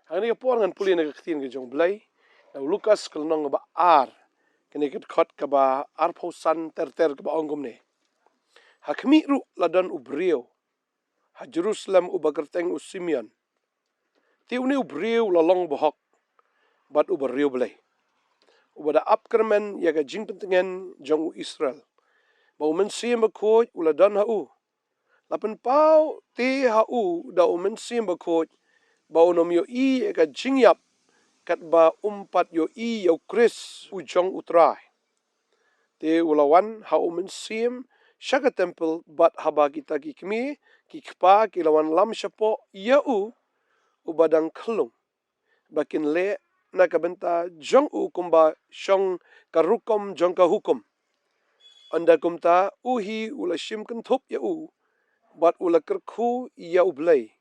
Hani kapon ngan puli na kaktin ke jong blay. Na Lukas kalnong ba ar. Kini khot ka ba ar pausan ter ka ba ongom ne. Hakmi ru ladan ubrio. Ha Jerusalem ubagerteng Simeon. Ti uni ubrio lalong bohok. Bat ubario blay. Ubada apkermen yaga jing pentengen jong Israel. Bau mensim bakoj uladan hau. Lapan pau ti hau da mensim bakoj. Bau nom yo I yaga jing yap. Kat ba umpat yo I yo Chris ujong utrai. Te ulawan hau mensim syaka temple bat haba kita kikmi kikpa kilawan lam syapo yau ubadang kelung. Bakin le nakabenta jong kumba syong karukom jong kahukum. Anda kumta uhi ula shim kentup ya bat ula kerku ya ublay.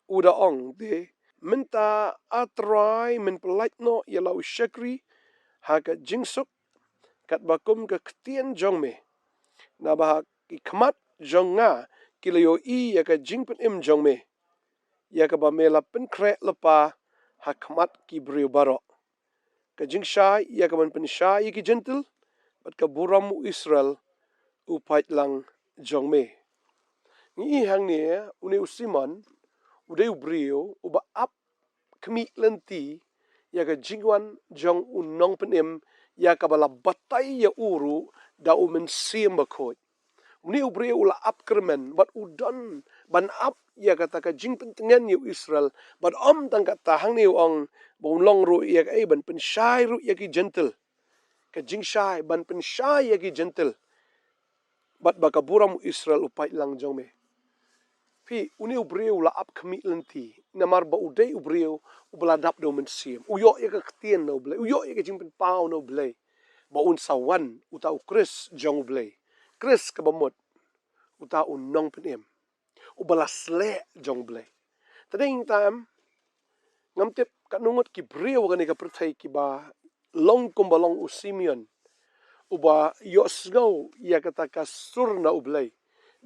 Uda ong de minta atrai min pelaitno ya lau syakri haka jingsuk kat bakum ke ketien jong me. Na bahak ikmat jong nga kilayo I ya ka jingpen im jong me. Ya ka ba me la penkre lepa hakmat ki brio barok. Ka jingsha ya ka man pensha ki gentle bat ka buram Israel upait lang jong me. Ni hang ni uni usiman udai ubrio uba ap kemi lenti ya ka jingwan jong unong penim ya ka bala batai ya uru da umen sim bakoj. Uni ubrio ula ap kermen bat udan ban ap ya kata ka jing pentengen yu Israel bat om tang kata hang ni ong bong long ru ya ka ban pensyai ru ya ki gentle. Ka jingshai ban pensyai ya ki gentle. Bat baka buram Israel upai lang jong me. Pi uni ubrio la ap kemi lenti. Namar ba udai ubrio ubeladap do mensim. Uyo ya ka ketien no blay. Uyo ya ka jingpen pau no blay. Ba un sawan uta Chris jong blay. Chris ka bamot uta unong penim. Ubalas le jong blay. Tading tam ngamtip kanungot ki brio ka ni ka pertai ki ba long kumbalong Simeon. Uba yosgo ia kata ka surna ublay.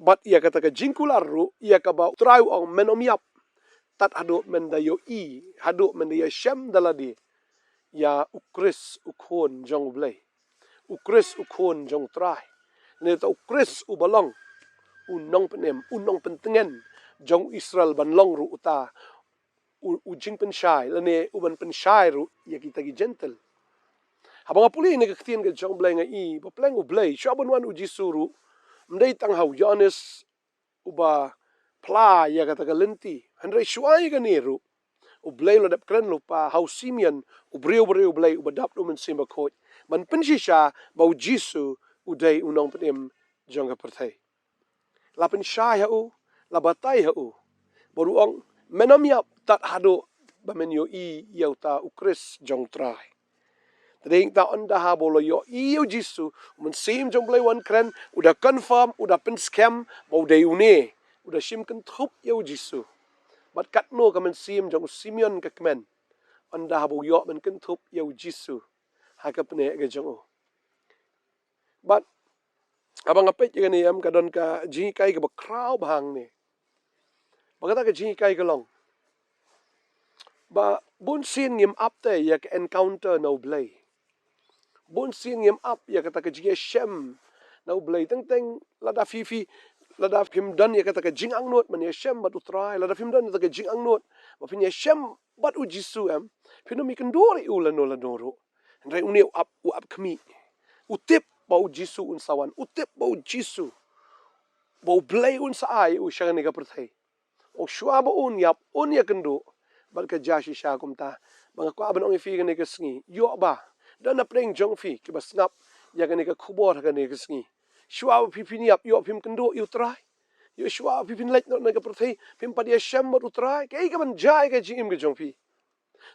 Bat ia kata ka jingkularu ia ka ba trau ang menomiap. Tat hado mendayo I hado mendaya syam daladi. Ya ukris ukhon jong ublay. Ukris ukhon jong trai. Neta ukris ubalong. Unong penem, unong pentengen jong Israel banlong ru uta. Ujing pensyai, lene uban pensyai ru ia kita gi gentle. Habang apuli ni kaktian ke jong blay nga I, bapleng ublay, syabon wan uji suru, mday tang hau Yohanes uba pla ya kata ka lenti, handray syuay ka niru, ublay lo dap kren lupa, hau Simeon, ubriyo ublay, ubadap no mensimba koch, man pensisya, bau Jisu, uday unong penim jong ka pertay. Lapen syay hau, labatay hau, baruang menamyap tat hado, bamenyo I yaw ta ukris jong tray. Tading taon dah bolo yo iyo Jisu mensim jong blay wan kren udah confirm udah pen scam bau day une udah sim kan thup yo Jisu bat kat no ka mensim jong Simeon ka kemen anda bau yo men kan thup yo Jisu ha ka pne ga jong o bat abang apet ya ni am kadon ka ji kai ka ba kraw bahang ni bagata ka ji kai ka long ba bun sin ngim apte ya ka encounter no blay bon sin yem up ya kata ka jing shem na ublay teng lada fifi lada kim dan ya kata ka jing ang not man ya shem bat utrai lada fim dan ka jing ang not ma fin ya shem bat u Jisu am pinu mi kendori ulan no lanoro ndai uni up kemi utip bau Jisu un sawan utip bau Jisu bau blay un sa ai u syangan ni ka perthai o shwa ba un yap un ya kendo bat ka jashi sha kumta bang ko aban ong fi ka ni ka sngi yo ba dan na preng jong fi ki basnap ya ka ni ka khubor ka ni ka sngi shwa pipini ap yo pim kendo yu trai yo shwa pipin lek no na ka perthai pim padia sham bat utrai kai ka ban jai ka jim ka jong fi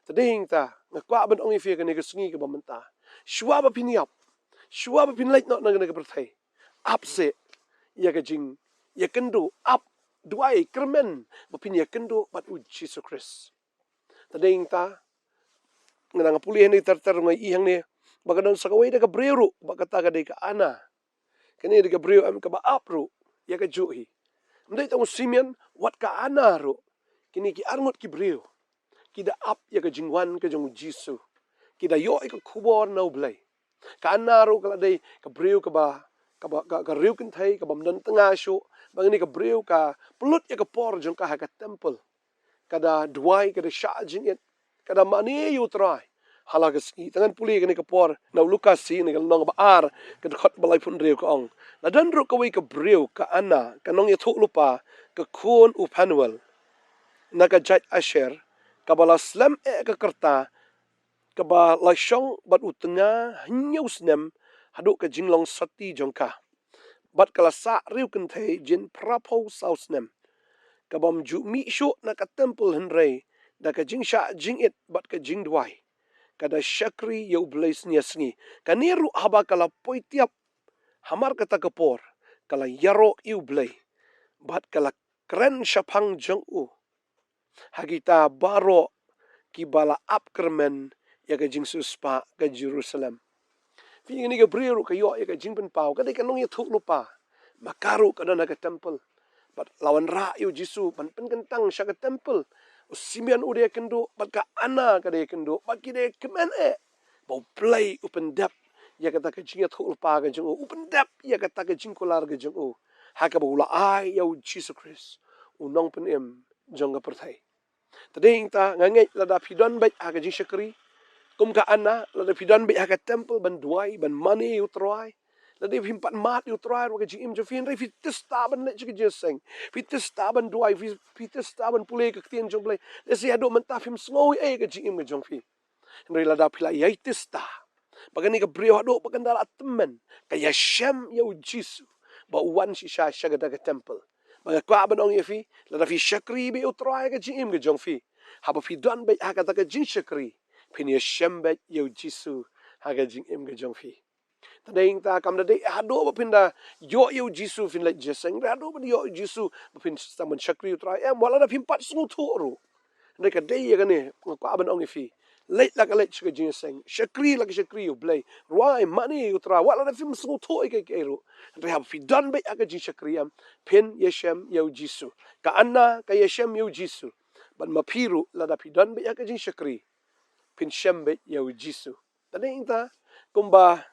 tading ta na kwa aban ong fi ka ni ka sngi ka bamanta shwa ba pini ap shwa ba pin lek no na ka perthai apse ya ka jing ya kendo ap duai kermen bapin ya kendo bat u Jesus Christ tading ta nang pulihan ni tar ngai ihang ni bagadon sa kaway da ka brero bagata ka ka ana kani da ka brero am ka ba apro ya ka juhi mday tong Simeon wat ka ana ro kini ki armot ki brero Kida ap ya ka jingwan ka jong Jisu. Kida yo ka kubor na blay. Ka anaro ka day ka breu ka ba ka riu kin thai ka bam dan tanga sho bangni ka breu ka pulut ya ka por jong ka ha ka temple. Kada duai kada sha jing it kada mani yu trai halaga ski tangan puli ka ni ka por na Lukas si ni ka nong ba ar ka khot balai pun riu ka ong na dan ru ka wi ka breu ka ana ka nong ya thuk lupa ka kun u panuel na ka jat asher ka bala slam ka kerta ka ba la shong bat utanga hnyau snem haduk ka jinglong sati jongka bat kala sa riu kan thai jin prapo sau snem ka bam ju mi sho na ka temple henrei da ka jing sha jing it bat ka jing dwai kada shakri yo blaze nia sngi kaniru haba kala poitiap hamar kata kapor kala yaro yu blay bat kala kren shapang jong u hagita baro ki bala upkermen ya ka jing suspa ka Jerusalem fi ni ka briru ka yo ya ka jing pen pau ka de ka nong ya thuk lupa makaru ka na ka temple bat lawan ra yu Jisu ban pen kentang sha ka temple Simeon ude kendo bat ka ana ka de kendo bat ki de kemen bau play open dep ya kata ka jing thul pa ka jing open dep ya kata ka jing kolar ka jing ha ka bau la ai ya Jesus Christ unong pen jong ka perthai tading ta ngangai la da pidon bai ha ka jing shakri kum ka ana la da pidon bai ha ka temple ban duai ban money utroai la de himpat mat utroai ro ka jing jo fin re fit testa ban le jing seng fit testa ban duai fit testa ban pule ka tien jong play le si ado man ta fim snoi ka jing jong fi Henry lada pila yaitista. Bagani ka brio hado bagandala temen. Kaya shem ya Jisu. Ba uwan si sha shagada ka temple. Baga kwa banong yafi lada fi shakri be utroy ka jim ka jong fi. Haba fi don be hakata ka jin shakri. Pin ya shem be ya Jisu haga jing im ka jong fi. Tading ta kam dade hado ba pinda yo ya Jisu fin like jeseng hado ba yo Jisu ba pin staman shakri utroy wala da pin pat sungu turu. Ndeka day ya gani kwa banong yafi. Late like a late sugar ginseng, shakri like a shakri you blay, rye, money you try, what are the films so toy kero? And they have fi done by agaji shakriam, pin yeshem yo Jisu, ka anna ka yeshem yo Jisu, but mapiru la da fi done by agaji shakri, pin shembe yo Jisu. Tadinta, kumba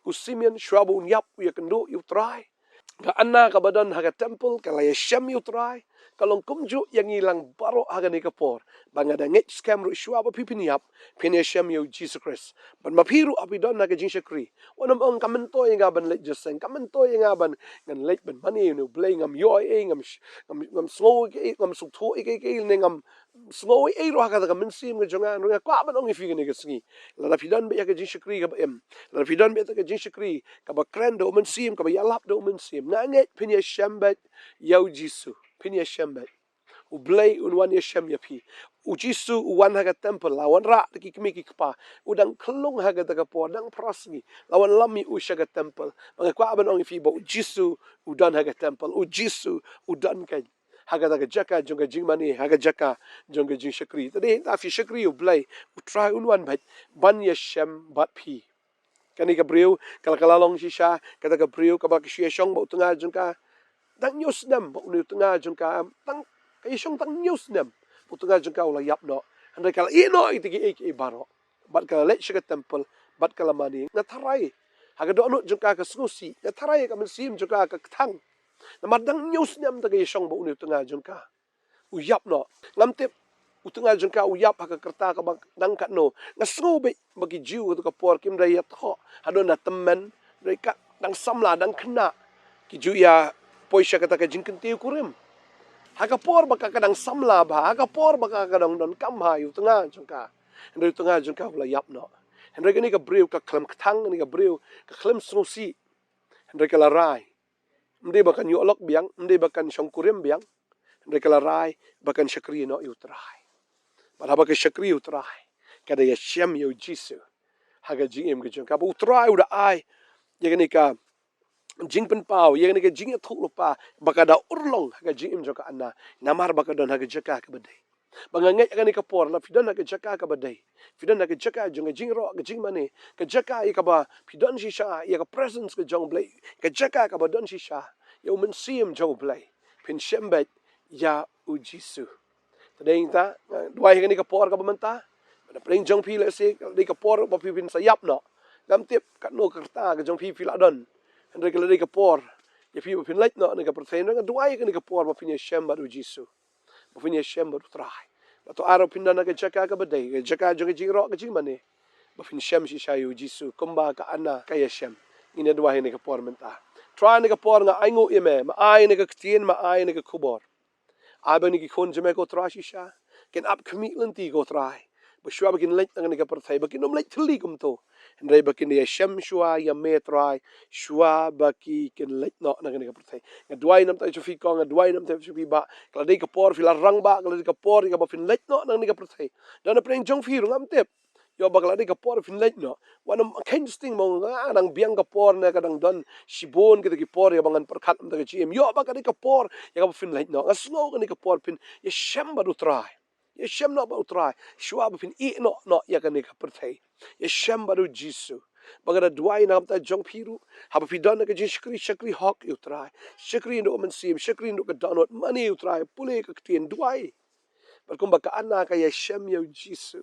usimian shrabu nyap you can do you try. Ka anna ka badan haga temple ka la yeshem you try. Kalong kumju yang ilang baro haga ni kapor bangada nget scam ru shwa ba pipiniap pineshem yo Jesus Christ ban mapiru apidon naga jin shakri wanam ong kamento yang ban let just kamento yang ban ngan let ban money no blay ngam yo ngam slow ngam su to ngam slow ro haga ka mensim ga jonga nga kwa ban ong ifi ni gasngi la pidon be ya jin shakri ka em la pidon be ta jin shakri ka ba krendo mensim ka ba yalap do mensim na nget pineshem ba yo Jesus Pinya shembe. Ublay unwan ya shem ya pi. Ujisu uwan haga temple lawan ra ki kimi ki kpa. Udang kelung haga daga po dang prasngi. Lawan lami ushaga temple. Mga kwa aban ong ifi ba ujisu udan haga temple. Ujisu udan kan. Haga daga jaka jonga jingmani haga jaka jonga jing shakri. Tadi afi shakri ublay utrai unwan bat ban ya shem bat pi. Kani ka briu kalkalalong shisha kata ka briu ka ba kishiyashong ba utunga jonga tang news nem unu tengah jengka tang kaisong tang news nem tengah jengka ula yap no andai kala ino itigi baro bat kala let shiga temple bat kala mani ngatarai haga do anu jengka ka susi ngatarai ka mensim jengka ka tang na madang news nem ta kaisong ba unu tengah jengka u yap no ngamtip tengah jengka u yap haga kerta ka dang kat no ngasu be bagi jiu ka por kim dai yat ho hado na temen dai ka dang samla dang kena ki ju ya poisya kata ka jingken tiu kurim. Haka por baka kadang samla ba, haka por baka kadang don kamha yu tengah jengka. Hendai tengah jengka ula yap no. Hendai kini ka briu ka klem ketang ni ka briu ka klem snusi. Hendai ka larai. Mde bakan yu olok biang, mde bakan syong kurim biang. Hendai ka larai bakan syakri no yu terai. Padahal ka syakri yu terai. Kada ya syam yu Jisu. Haga jingim ke jengka. Ba utrai udah ai. Ya kini ka jing pen pau yang ni ke jing thuk lupa baka da urlong haga jing im joka anna namar baka don haga jaka ka badai banga ngai ka ni ka por la pidon haga jaka ka badai pidon haga jaka jonga jing ro ka jing mane ka jaka ka ba pidon shisha ya ka presence ka jong blai ka jaka ka ba don shisha ya men sim jong blai pin shembet ya u Jisu Tadeng ta duai kan ni kapor ka bamenta. Mana paling jong pi le se di kapor ba pi bin sayap no. Gam tip kat no kerta ka jong pi la don. Andre ka di kapor. Ya pi pin lek no ni ka persen nga duai kan ni kapor ba pi ni shem ba du Jisu. Ba pi ni shem ba du trai. Ba to aro pin na ka jaka ka badai ka jaka jong jiro ka jimane. Ba fin shem si shayu Jisu kumba ka ana ka ya shem. Ina duai ni kapor menta. Try ni kapor nga aingo ime ma ai ni ka ktien ma ai ni ka kubor. Aba ni ki kon jeme ko trai shisha. Ken ap commitment ti ko trai. Ba shua ba kin lek tang ni ka perthai ba kin nom lek tli kum to. Hendrai ba kin ya shem shua ya me trai. Shua ba ki kin lek no na ni ka perthai. Nga duai nam ta chufi ko nga duai nam ta chufi ba. Kala dei ka por fila rang ba kala dei ka por ka ba fin lek no na ni ka perthai. Dan na preng jong fi rung am tep. Yo bakla di kapor fin lek no wanam ken sting mong nang biang kapor na kadang don sibon kita kapor ya bangan perkat am ta gm yo bakla di kapor ya ka fin lek no slow ka ni kapor fin ya shem baru try ya shem no baru try shua ba fin I no ya ka ni kapor ya shem baru Jisu bagada duai nam ta jong piru haba fi don ka jin shakri hok you try shakri no man sim shakri no ka download money you try pule ka tien duai berkum baka ana ka ya shem ya Jisu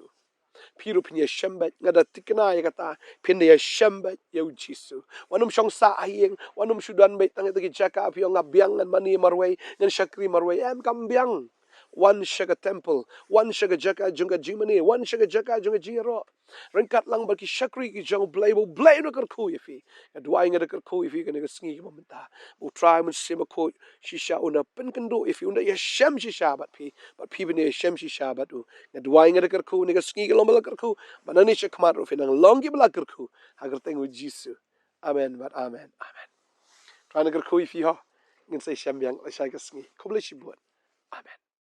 Piru pinya shembet ngada tikna ya kata pinda ya shembet ya Jisu. Wanum syong sa ayeng wanum sudan bet tang tagi jaka api nga biang ngan mani marway ngan shakri marway em kambiang. One shaga temple, one shaga jaka junga jimani, one shaga jaka junga jiro. Rengkat lang bagi shakri ki jong blay bo blay no kerku ifi. Kadua inga de kerku ifi kan singi mamenta. Bu try mun sima ko shisha una pen kendo ifi una ya shem shisha but pi bini ya shem shisha bat u. Kadua inga de kerku ni singi lombala kerku. Manani siya kamar ufi nang longi bala kerku. Agar tengu Jisu. Amen but amen. Amen. Try na kerku ifi ha. Ngin say shem yang la siya ka singi. Kubla si buat. Amen.